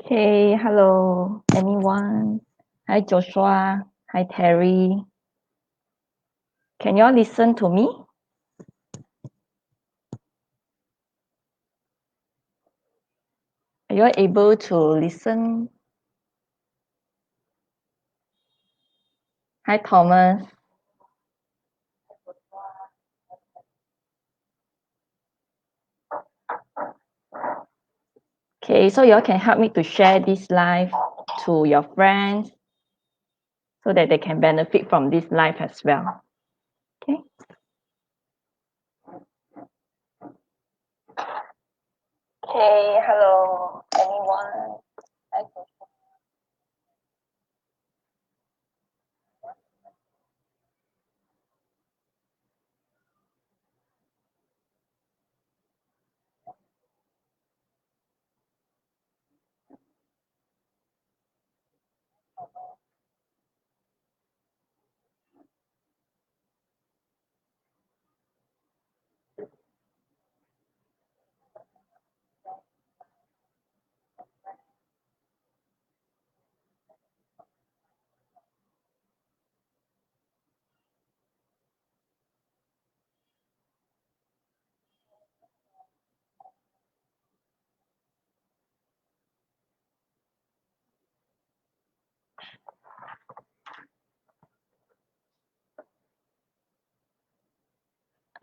Okay, hello, anyone? Hi, Joshua. Hi, Terry. Can you all listen to me? Are you all able to listen? Hi, Thomas. Okay, so you all can help me to share this live to your friends so that they can benefit from this live as well. Okay. Okay, hello, anyone? Hi, Joshua.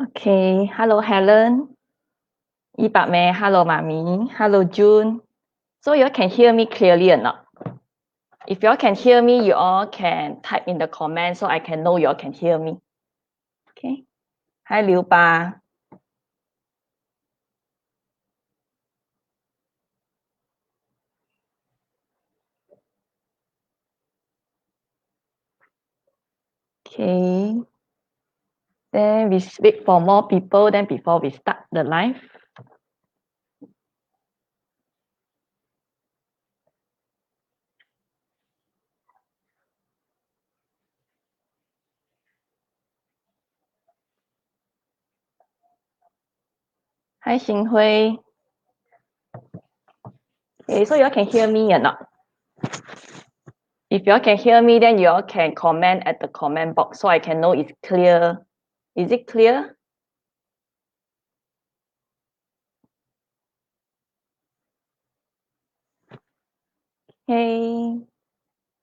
Okay, hello, Helen. May, hello, Mami. Hello, June. So you all can hear me clearly or not? If you all can hear me, you all can type in the comments so I can know you all can hear me. Okay. Hi, Liu Ba. Okay. Then we wait for more people then before we start the live. Hi, Xin Hui. Okay, so you all can hear me or not? If you all can hear me, then you all can comment at the comment box so I can know it's clear. Is it clear? Okay.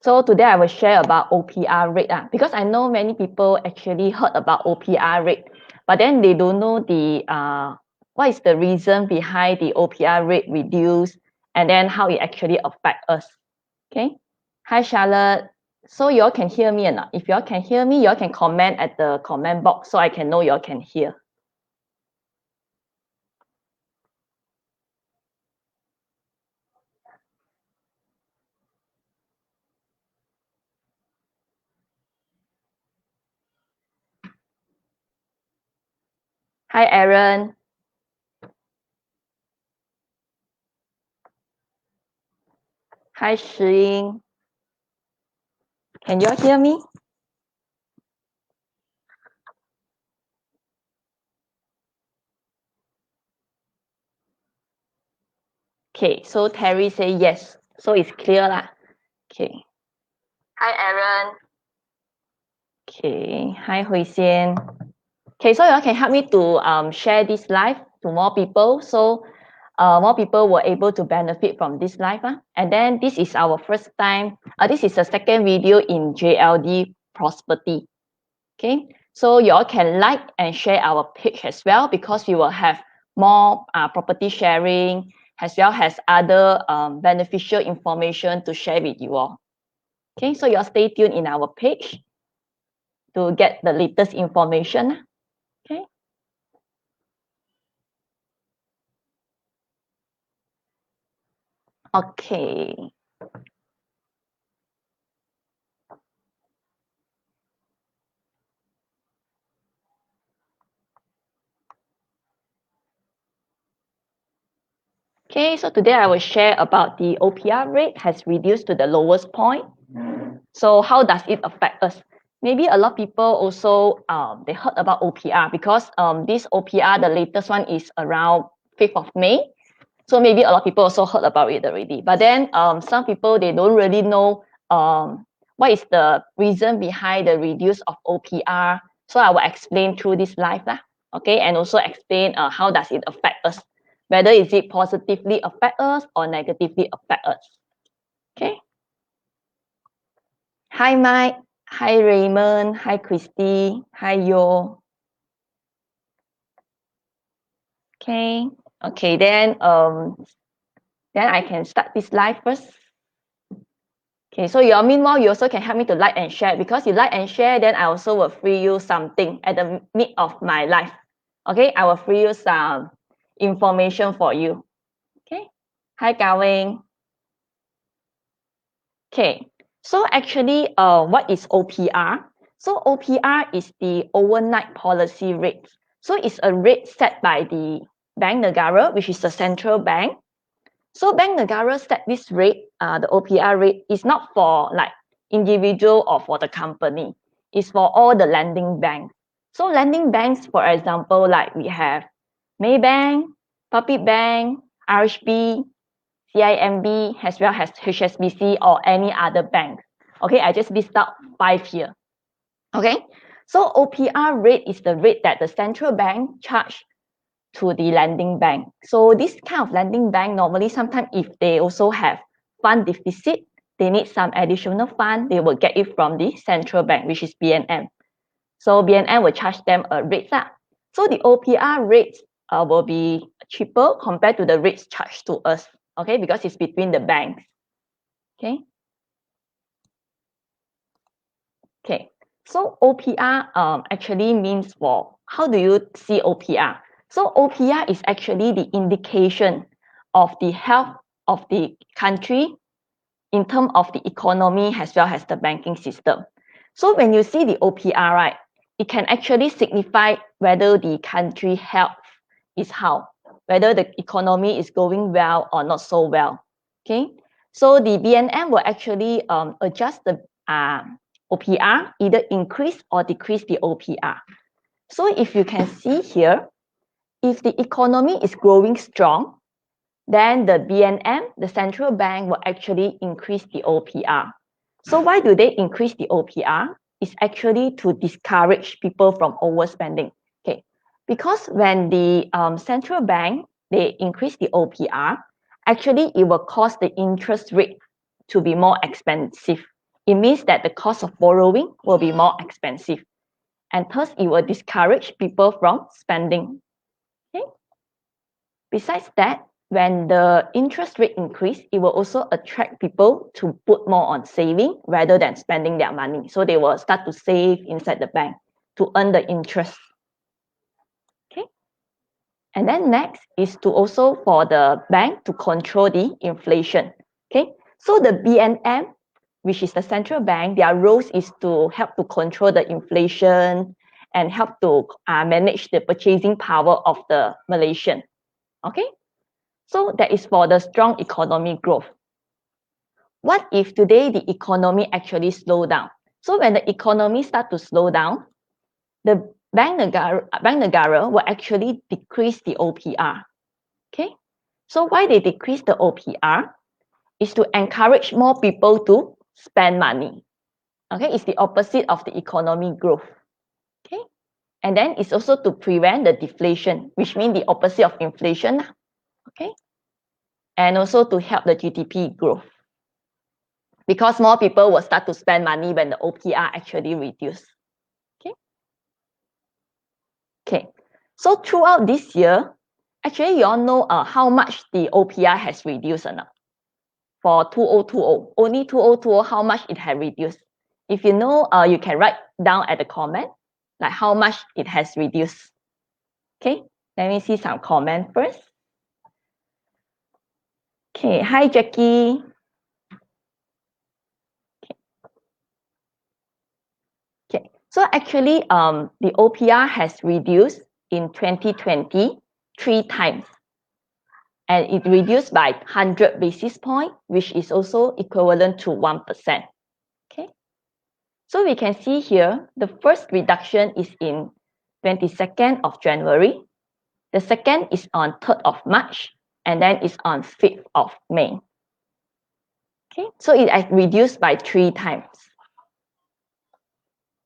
So today I will share about OPR rate because I know many people actually heard about OPR rate, but then they don't know the what is the reason behind the OPR rate reduce and then how it actually affect us. Okay. Hi Charlotte. So you all can hear me or not? If you all can hear me, you all can comment at the comment box so I can know you all can hear. Hi Aaron. Hi Shiying. Can you all hear me? Okay, so Terry say yes. So it's clear lah. Okay. Hi Aaron. Okay. Hi Hui Xian. Okay, so you all can help me to share this live to more people. So more people were able to benefit from this live. And then this is our first time. This is the second video in JLD Prosperity. Okay, so you all can like and share our page as well because we will have more property sharing as well as other beneficial information to share with you all. Okay, so you all stay tuned in our page to get the latest information. Okay. Okay. Okay, so today I will share about the OPR rate has reduced to the lowest point. So how does it affect us? Maybe a lot of people also they heard about OPR because this OPR, the latest one is around 5th of May. So maybe a lot of people also heard about it already. But then some people, they don't really know what is the reason behind the reduce of OPR. So I will explain through this live lah. Okay, and also explain how does it affect us, whether is it positively affect us or negatively affect us. Okay. Hi Mike, hi Raymond, hi Christy, hi Yo. Okay, then I can start this live first. Okay, so meanwhile, you also can help me to like and share, because you like and share, then I also will free you something at the mid of my life. Okay, I will free you some information for you. Okay, hi Gawing. Okay, so actually, what is OPR? So OPR is the overnight policy rate. So it's a rate set by the Bank Negara, which is the central bank. So Bank Negara set this rate, the OPR rate, is not for like individual or for the company. It's for all the lending banks. So lending banks, for example, like we have Maybank, Public Bank, RHB, CIMB, as well as HSBC or any other bank. Okay, I just list out 5 here. Okay, so OPR rate is the rate that the central bank charge to the lending bank. So this kind of lending bank, normally sometimes if they also have fund deficit, they need some additional fund, they will get it from the central bank, which is BNM. So BNM will charge them a rate. So the OPR rates will be cheaper compared to the rates charged to us, okay, because it's between the banks. Okay, so OPR actually means for, how do you see OPR? So OPR is actually the indication of the health of the country in terms of the economy as well as the banking system. So when you see the OPR, right, it can actually signify whether the country health is how, whether the economy is going well or not so well. Okay, so the BNM will actually adjust the OPR, either increase or decrease the OPR. So if you can see here, if the economy is growing strong, then the BNM, the central bank, will actually increase the OPR. So why do they increase the OPR? It's actually to discourage people from overspending. Okay, because when the central bank, they increase the OPR, actually it will cause the interest rate to be more expensive. It means that the cost of borrowing will be more expensive, and thus it will discourage people from spending. Okay. Besides that, when the interest rate increase, it will also attract people to put more on saving rather than spending their money. So they will start to save inside the bank to earn the interest. Okay. And then next is to also for the bank to control the inflation. Okay. So the BNM, which is the central bank, their roles is to help to control the inflation and help to manage the purchasing power of the Malaysian. Okay. So that is for the strong economic growth. What if today the economy actually slow down? So when the economy start to slow down, the Bank Negara will actually decrease the OPR. Okay, so why they decrease the OPR is to encourage more people to spend money. Okay, it's the opposite of the economy growth. Okay, and then it's also to prevent the deflation, which means the opposite of inflation. Okay, and also to help the GDP growth, because more people will start to spend money when the OPR actually reduce. Okay, so throughout this year, actually you all know how much the OPR has reduced or not? For 2020, only 2020, how much it has reduced? If you know, you can write down at the comment, like how much it has reduced. Okay, let me see some comment first. Okay, hi Jackie. Okay, so actually, the OPR has reduced in 2020 3 times, and it reduced by 100 basis points, which is also equivalent to 1%. Okay, so we can see here, the first reduction is in 22nd of January, the second is on 3rd of March, and then it's on 5th of May. Okay, so it has reduced by 3 times.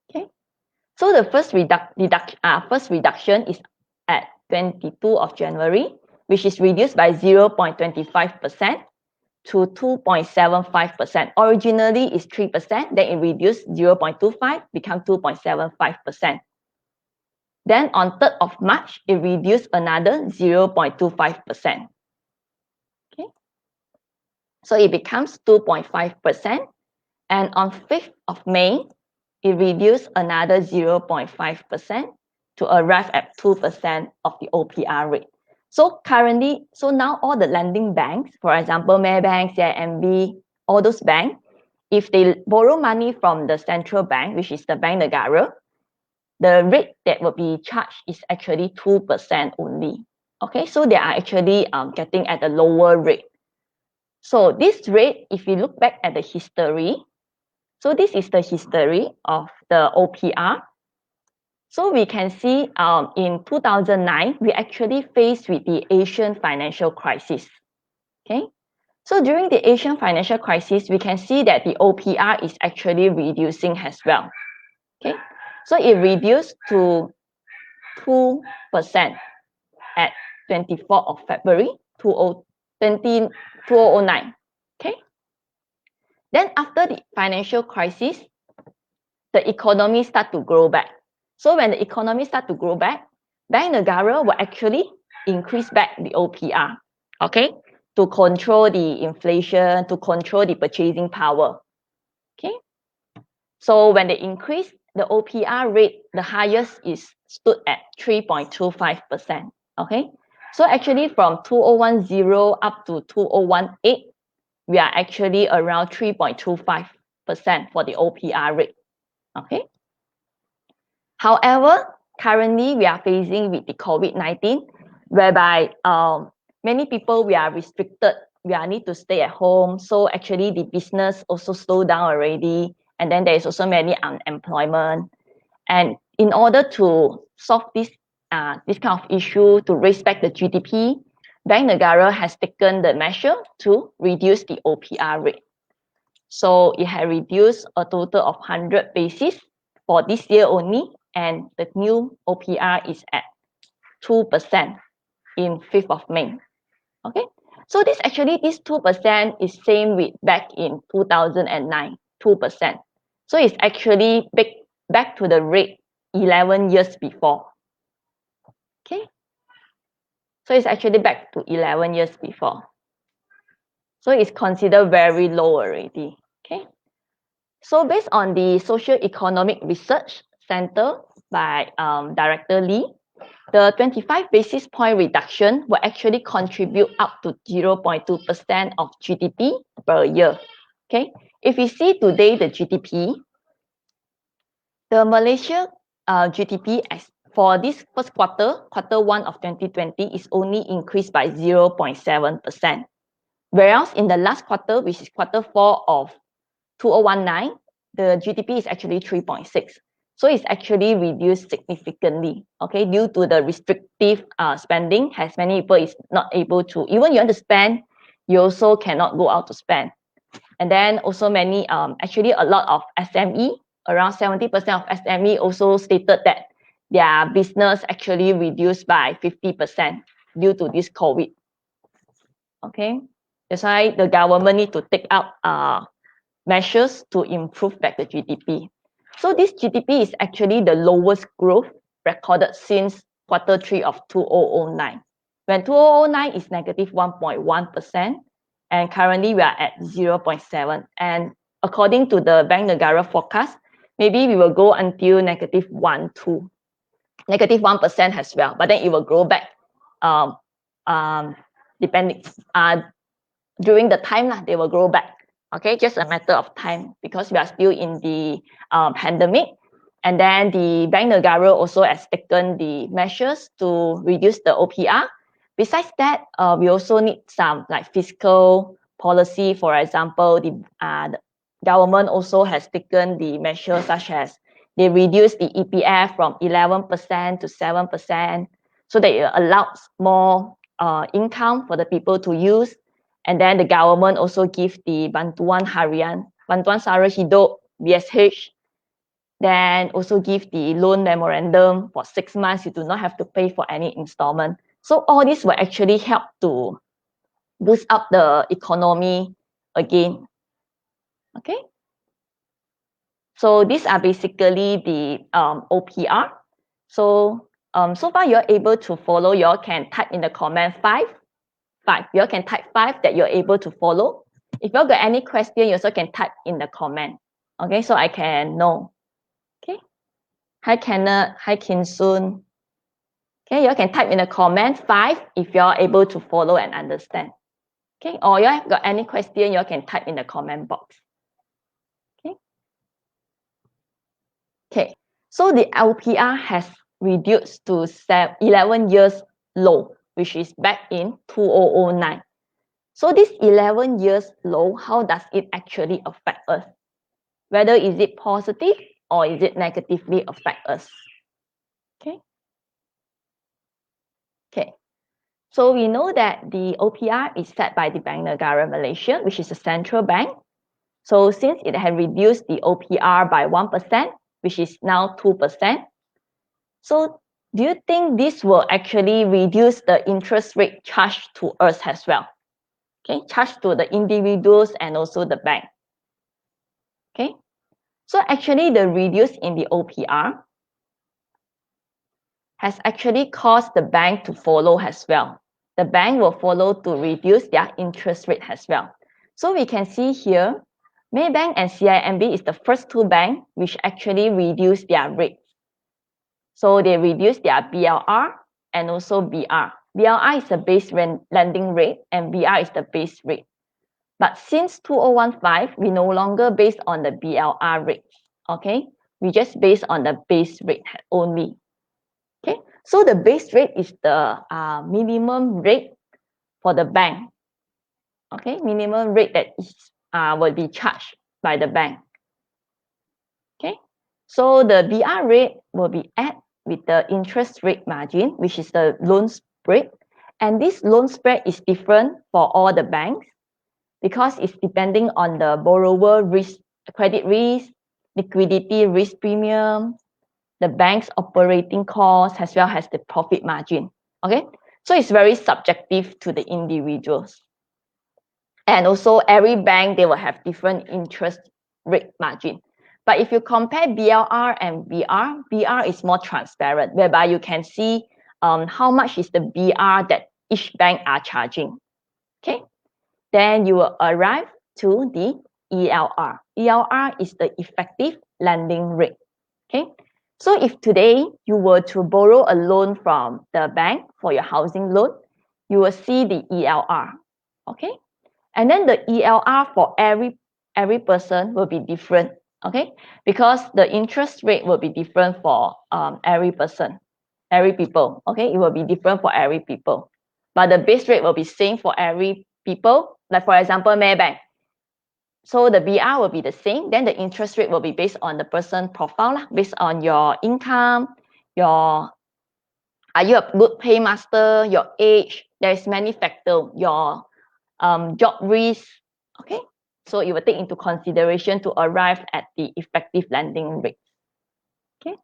Okay, so the first reduction is at 22 of January, which is reduced by 0.25% to 2.75%. Originally is 3%, then it reduced 0.25, become 2.75%. Then on 3rd of March, it reduced another 0.25%. Okay, so it becomes 2.5%. And on 5th of May, it reduced another 0.5% to arrive at 2% of the OPR rate. So currently, so now all the lending banks, for example, Maybank, CIMB, all those banks, if they borrow money from the central bank, which is the Bank Negara, the rate that will be charged is actually 2% only. Okay, so they are actually getting at a lower rate. So this rate, if you look back at the history, so this is the history of the OPR. So we can see in 2009, we actually faced with the Asian financial crisis. Okay, so during the Asian financial crisis, we can see that the OPR is actually reducing as well. Okay, so it reduced to 2% at 24th of February 2009. Okay, then after the financial crisis, the economy start to grow back. So when the economy start to grow back, Bank Negara will actually increase back the OPR, okay, to control the inflation, to control the purchasing power. Okay, so when they increase the OPR rate, the highest is stood at 3.25%. Okay, so actually from 2010 up to 2018, we are actually around 3.25% for the OPR rate. Okay. However, currently we are facing with the COVID-19, whereby many people we are restricted, we are need to stay at home. So actually the business also slowed down already, and then there is also many unemployment. And in order to solve this kind of issue, to raise back the GDP, Bank Negara has taken the measure to reduce the OPR rate. So it had reduced a total of 100 basis for this year only, and the new OPR is at 2% in 5th of May. Okay, so this 2% is same with back in 2009, 2%. So it's actually back to the rate 11 years before. Okay, so it's actually back to 11 years before. So it's considered very low already. Okay, so based on the Social Economic Research Center by Director Lee, the 25 basis point reduction will actually contribute up to 0.2% of GDP per year. Okay, if we see today the GDP, the Malaysia GDP as for this first quarter 1 of 2020 is only increased by 0.7%. Whereas in the last quarter, which is quarter 4 of 2019, the GDP is actually 3.6. So it's actually reduced significantly, okay, due to the restrictive spending, as many people is not able to, even you want to spend, you also cannot go out to spend. And then also many, actually a lot of SME, around 70% of SME also stated that their business actually reduced by 50% due to this COVID. Okay, that's why the government need to take up measures to improve back the GDP. So this GDP is actually the lowest growth recorded since quarter 3 of 2009. When 2009 is negative 1.1%, and currently we are at 0.7. And according to the Bank Negara forecast, maybe we will go until negative 1 to negative 1% as well, but then it will grow back depending during the time they will grow back. Okay, just a matter of time because we are still in the pandemic. And then the Bank Negara also has taken the measures to reduce the OPR. Besides that, we also need some like fiscal policy. For example, the government also has taken the measures such as they reduce the EPF from 11% to 7%, so that it allows more income for the people to use. And then the government also give the Bantuan Harian, Bantuan Sara Hidup, BSH. Then also give the loan memorandum for 6 months. You do not have to pay for any installment. So all this will actually help to boost up the economy again. Okay. So these are basically the OPR. So so far you're able to follow. You all can type in the comment 5. You all can type 5 that you're able to follow. If you all got any question, you also can type in the comment. Okay, so I can know. Okay. Hi Kenneth. Hi Kinsun. Okay, you all can type in the comment 5 if you're able to follow and understand. Okay, or you all got any question, you all can type in the comment box. Okay. Okay, so the LPR has reduced to 11 years low, which is back in 2009. So this 11 years low, how does it actually affect us? Whether is it positive or is it negatively affect us? Okay. Okay. So we know that the OPR is set by the Bank Negara Malaysia, which is a central bank. So since it had reduced the OPR by 1%, which is now 2%, so do you think this will actually reduce the interest rate charged to us as well? Okay, charged to the individuals and also the bank. Okay, so actually the reduce in the OPR has actually caused the bank to follow as well. The bank will follow to reduce their interest rate as well. So we can see here, Maybank and CIMB is the first two banks which actually reduce their rates. So they reduce their BLR and also BR. BLR is the base lending rate and BR is the base rate. But since 2015, we no longer based on the BLR rate. Okay, we just based on the base rate only. Okay, so the base rate is the minimum rate for the bank. Okay, minimum rate that is will be charged by the bank. Okay, so the BR rate will be added with the interest rate margin, which is the loan spread. And this loan spread is different for all the banks because it's depending on the borrower risk, credit risk, liquidity risk premium, the bank's operating costs, as well as the profit margin. Okay, so it's very subjective to the individuals. And also every bank, they will have different interest rate margin. But if you compare BLR and BR, BR is more transparent, whereby you can see how much is the BR that each bank are charging. Okay, then you will arrive to the ELR. ELR is the effective lending rate. Okay, so if today you were to borrow a loan from the bank for your housing loan, you will see the ELR. Okay, and then the ELR for every person will be different. Okay, because the interest rate will be different for every person, every people. Okay, it will be different for every people, but the base rate will be same for every people. Like for example, Maybank. So the BR will be the same. Then the interest rate will be based on the person profile, based on your income, are you a good paymaster, your age. There is many factors. Your job risk. Okay. So it will take into consideration to arrive at the effective lending rate. Okay.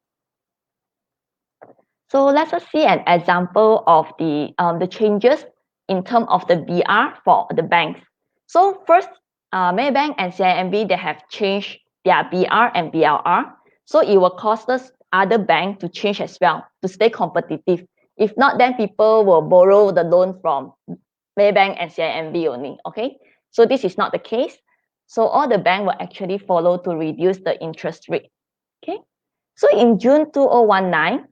So let's see an example of the changes in terms of the BR for the banks. So first, Maybank and CIMB, they have changed their BR and BLR. So it will cost us other banks to change as well to stay competitive. If not, then people will borrow the loan from Maybank and CIMB only. Okay. So this is not the case. So all the bank will actually follow to reduce the interest rate. Okay. So in June 2019,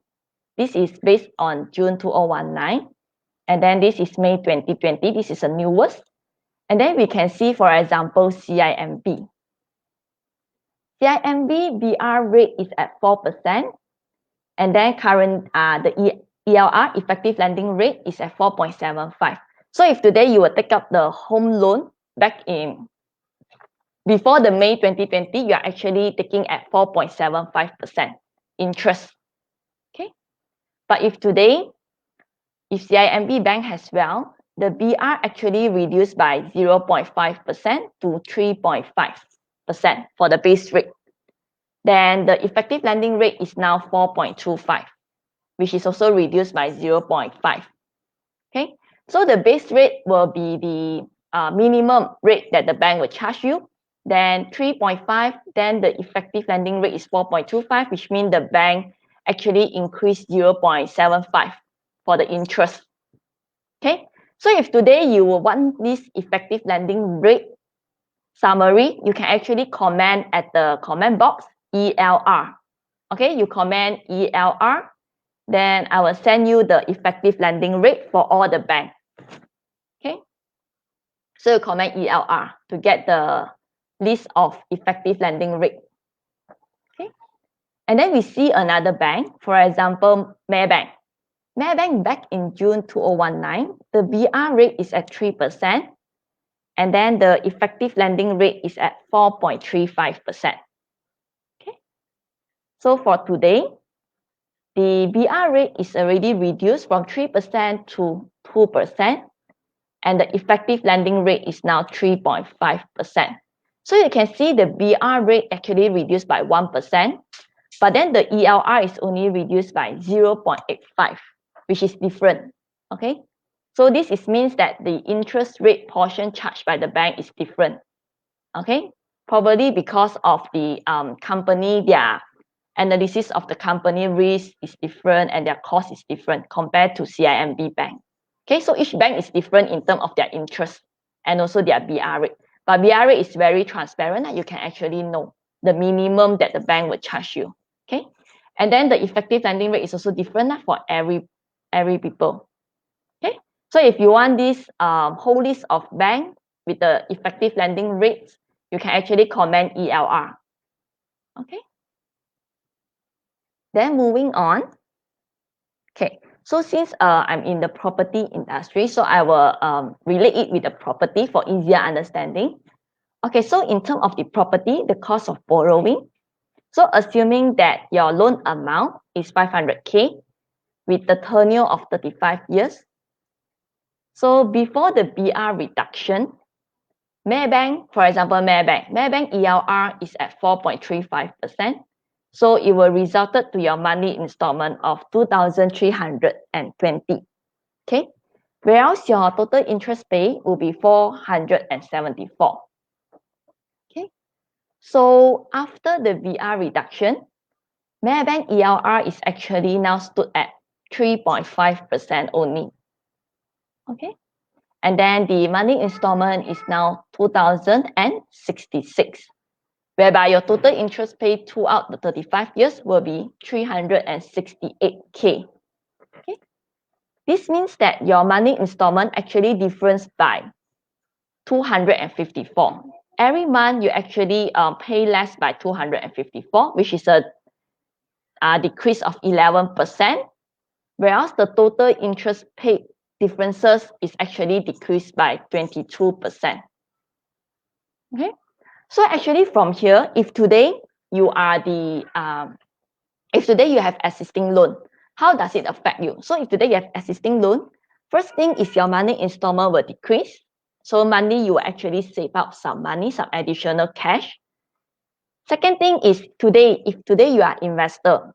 this is based on June 2019. And then this is May 2020. This is the newest. And then we can see, for example, CIMB. CIMB BR rate is at 4%. And then current the ELR, effective lending rate, is at 4.75. So if today you will take up the home loan back in before the May 2020, you are actually taking at 4.75% interest. Okay. But if today if CIMB Bank as well, the BR actually reduced by 0.5% to 3.5% for the base rate. Then the effective lending rate is now 4.25, which is also reduced by 0.5. Okay, so the base rate will be the minimum rate that the bank will charge you. Then 3.5, then the effective lending rate is 4.25, which means the bank actually increased 0.75 for the interest. Okay, so if today you will want this effective lending rate summary, you can actually comment at the comment box ELR. Okay, you comment ELR, then I will send you the effective lending rate for all the bank. Okay, so you comment ELR to get the list of effective lending rate. Okay, and then we see another bank, for example, Maybank. Maybank back in June 2019, the BR rate is at 3%, and then the effective lending rate is at 4.35%. Okay, so for today, the BR rate is already reduced from 3% to 2%, and the effective lending rate is now 3.5%. So you can see the BR rate actually reduced by 1%, but then the ELR is only reduced by 0.85, which is different. Okay, so this means that the interest rate portion charged by the bank is different. Okay, probably because of the company, their analysis of the company risk is different and their cost is different compared to CIMB Bank. Okay, so each bank is different in terms of their interest and also their BR rate. But BR rate is very transparent and you can actually know the minimum that the bank will charge you. Okay, and then the effective lending rate is also different for every people. Okay, so if you want this whole list of bank with the effective lending rates, you can actually comment ELR. Okay, then moving on. Okay, so since I'm in the property industry, so I will relate it with the property for easier understanding. Okay, so in terms of the property, the cost of borrowing, so assuming that your loan amount is 500K with the tenure of 35 years. So before the BR reduction, Maybank, for example, Maybank ELR is at 4.35%. So it will result to your monthly installment of 2,320. Okay, whereas your total interest pay will be 474. Okay, so after the BR reduction, Maybank ELR is actually now stood at 3.5% only. Okay, and then the monthly installment is now 2,066, whereby your total interest paid throughout the 35 years will be 368K. Okay, this means that your monthly installment actually differs by 254. Every month you actually pay less by 254, which is a decrease of 11%, whereas the total interest paid differences is actually decreased by 22%. Okay, so actually from here, if today you are if today you have existing loan, how does it affect you? So if today you have existing loan, first thing is your monthly installment will decrease. So monthly you will actually save up some money, some additional cash. Second thing is today, if today you are investor,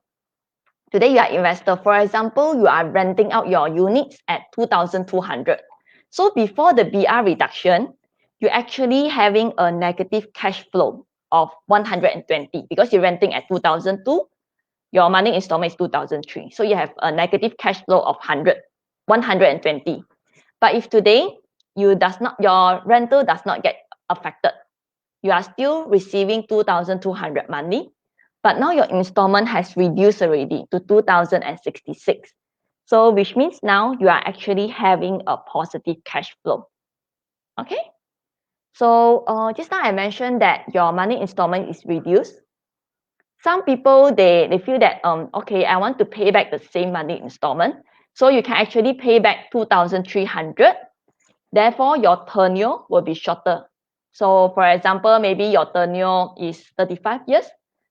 for example, you are renting out your units at 2,200. So before the BR reduction, you're actually having a negative cash flow of 120 because you're renting at 2,002. Your monthly installment is 2,003. So you have a negative cash flow of 120. But if today your rental does not get affected, you are still receiving 2,200 monthly, but now your installment has reduced already to 2,066. So which means now you are actually having a positive cash flow. Okay. So just now I mentioned that your monthly installment is reduced. Some people, they feel that, okay, I want to pay back the same monthly installment. So you can actually pay back 2,300. Therefore, your tenure will be shorter. So for example, maybe your tenure is 35 years.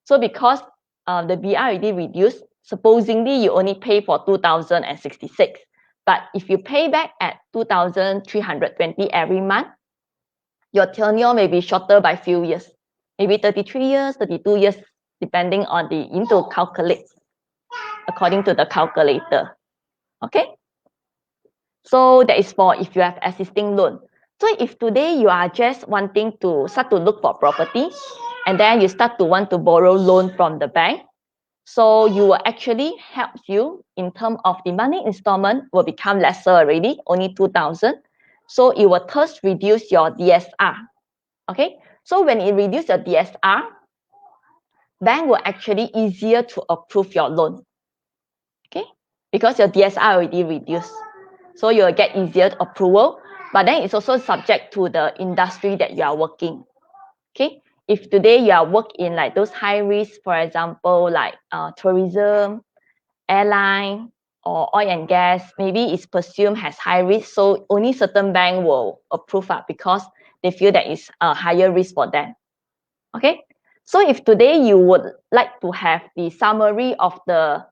So because the BR already reduced, supposedly you only pay for 2,066. But if you pay back at 2,320 every month, your tenure may be shorter by few years, maybe 33 years, 32 years, depending on the, you need to calculate according to the calculator. Okay? So that is for if you have existing loan. So if today you are just wanting to start to look for property, and then you start to want to borrow loan from the bank, so you will actually help you in terms of the money installment will become lesser already, only 2,000. So it will thus reduce your DSR. Okay, so when it reduces your DSR, bank will actually easier to approve your loan. Okay, because your DSR already reduced. So you'll get easier approval, but then it's also subject to the industry that you are working. Okay, if today you are work in like those high risk, for example, like tourism, airline, or oil and gas, maybe it's presumed has high risk, so only certain bank will approve because they feel that it's a higher risk for them. Okay, so if today you would like to have the summary of the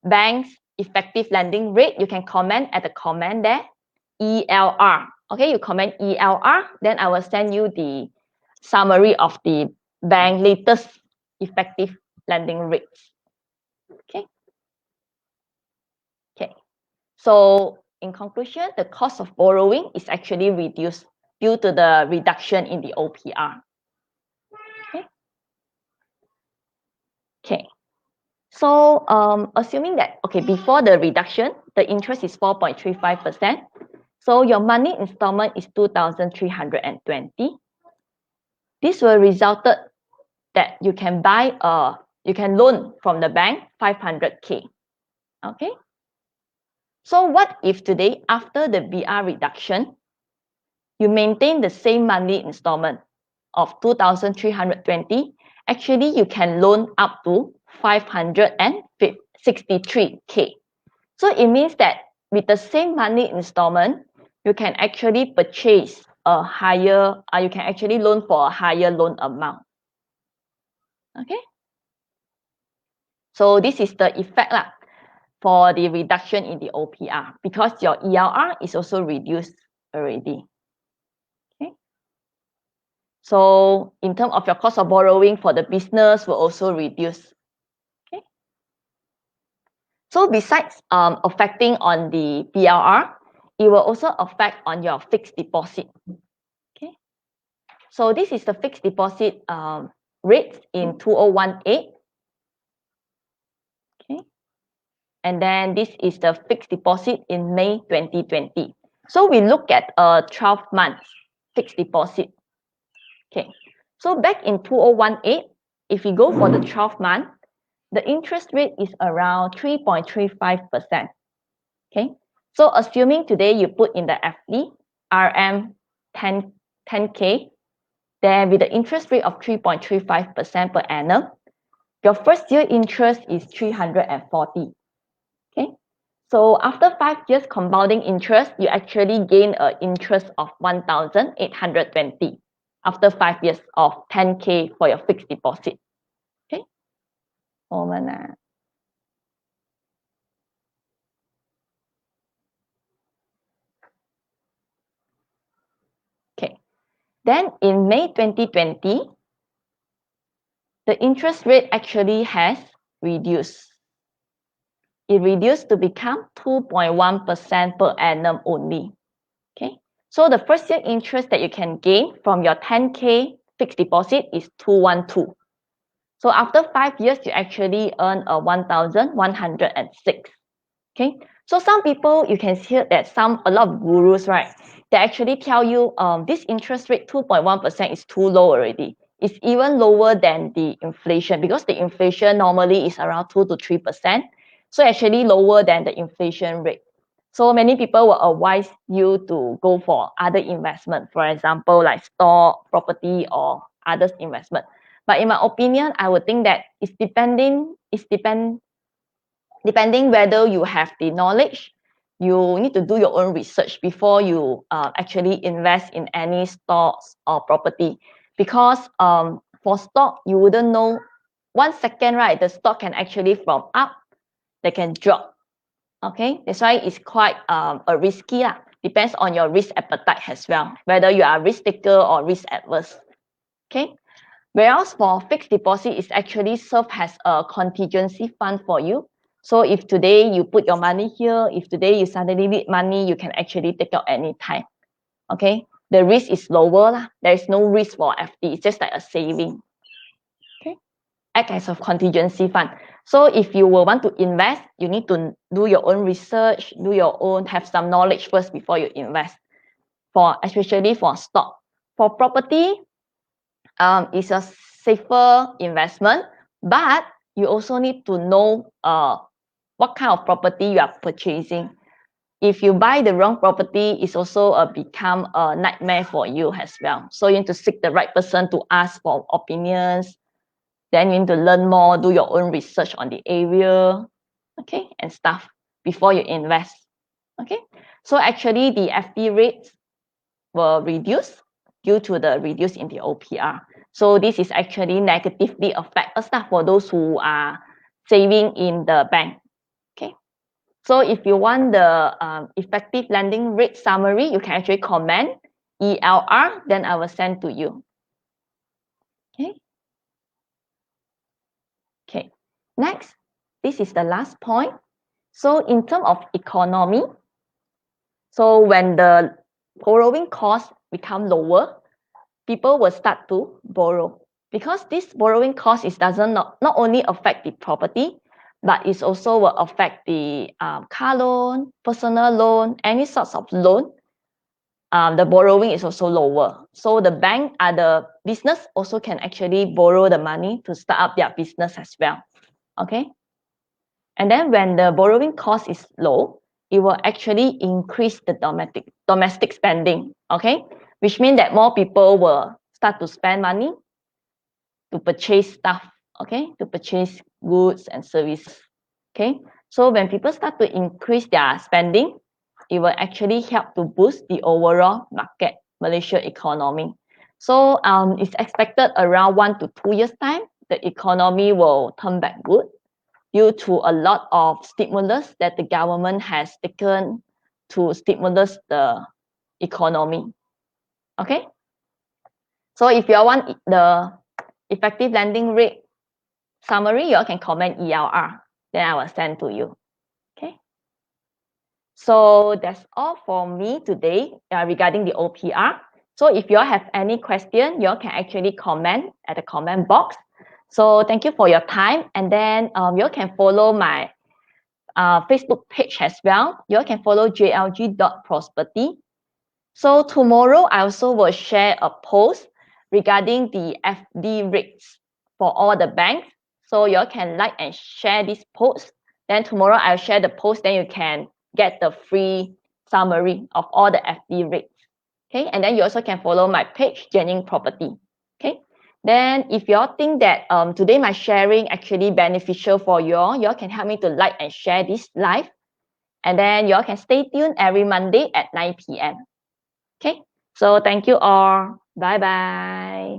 bank's effective lending rate, you can comment at the comment there, ELR. Okay, you comment ELR, then I will send you the summary of the bank latest effective lending rates. Okay. Okay. So in conclusion, the cost of borrowing is actually reduced due to the reduction in the OPR. Okay. Okay. So assuming that, okay, before the reduction, the interest is 4.35%. So your money installment is 2,320. This will result that you can you can loan from the bank 500K. Okay. So what if today, after the BR reduction, you maintain the same monthly installment of 2,320? Actually, you can loan up to 563K. So it means that with the same monthly installment, you can actually purchase a higher, you can actually loan for a higher loan amount. Okay. So this is the effect for the reduction in the OPR because your ELR is also reduced already. Okay. So in terms of your cost of borrowing for the business will also reduce. Okay. So besides affecting on the PLR, it will also affect on your fixed deposit. Okay. So this is the fixed deposit rates in 2018. Okay. And then this is the fixed deposit in May 2020. So we look at a 12 months fixed deposit. Okay. So back in 2018, if we go for the 12 month, the interest rate is around 3.35%. Okay. So assuming today you put in the FD, RM 10K, then with the interest rate of 3.35% per annum, your first year interest is 340. Okay. So after 5 years compounding interest, you actually gain an interest of 1,820 after 5 years of 10K for your fixed deposit. Okay. Okay. Then in May 2020, the interest rate actually has reduced. It reduced to become 2.1% per annum only. Okay. So the first year interest that you can gain from your 10K fixed deposit is 212. So after 5 years, you actually earn a 1,106. Okay. So some people, you can hear that a lot of gurus, right? They actually tell you this interest rate 2.1% is too low already. It's even lower than the inflation because the inflation normally is around 2 to 3%. So actually lower than the inflation rate. So many people will advise you to go for other investment, for example, like stock, property, or others investment. But in my opinion, I would think that depending whether you have the knowledge, you need to do your own research before you actually invest in any stocks or property. Because for stock, you wouldn't know 1 second, right? The stock can actually from up, they can drop. Okay, that's why it's quite a risky lah. Depends on your risk appetite as well, whether you are risk taker or risk adverse. Okay, whereas for fixed deposit, it's actually serve as a contingency fund for you. So if today you put your money here, if today you suddenly need money, you can actually take out anytime. Okay, the risk is lower lah. There is no risk for FD. It's just like a saving. Okay, act as a contingency fund. So if you will want to invest, you need to do your own research, have some knowledge first before you invest. Especially for stock. For property, it's a safer investment, but you also need to know what kind of property you are purchasing. If you buy the wrong property, it's also become a nightmare for you as well. So you need to seek the right person to ask for opinions. Then you need to learn more, do your own research on the area, okay, and stuff before you invest. Okay, so actually the FD rates were reduced due to the reduce in the OPR. So this is actually negatively affect us for those who are saving in the bank. Okay, so if you want the effective lending rate summary, you can actually comment ELR, then I will send to you. Okay. Okay, next, this is the last point. So in terms of economy, so when the borrowing costs become lower, people will start to borrow because this borrowing cost doesn't not only affect the property, but it also will affect the car loan, personal loan, any sorts of loan. The borrowing is also lower. So the bank, the business also can actually borrow the money to start up their business as well. Okay. And then when the borrowing cost is low, it will actually increase the domestic spending. Okay, which means that more people will start to spend money to purchase stuff. Okay, to purchase goods and services. Okay, so when people start to increase their spending, it will actually help to boost the overall market, Malaysia economy. So it's expected around 1 to 2 years time, the economy will turn back good due to a lot of stimulus that the government has taken to stimulus the economy. Okay. So if you want the effective lending rate summary, you all can comment ELR. Then I will send to you. Okay. So that's all for me today regarding the OPR. So if you all have any question, you all can actually comment at the comment box. So thank you for your time. And then you all can follow my Facebook page as well. You all can follow jlg.prosperity. So tomorrow, I also will share a post regarding the FD rates for all the banks. So you all can like and share this post. Then tomorrow, I'll share the post. Then you can get the free summary of all the FD rates. Okay, and then you also can follow my page, Jennings Property. Okay, then if you all think that today my sharing actually beneficial for you all can help me to like and share this live. And then you all can stay tuned every Monday at 9 p.m. Okay, so thank you all. Bye bye.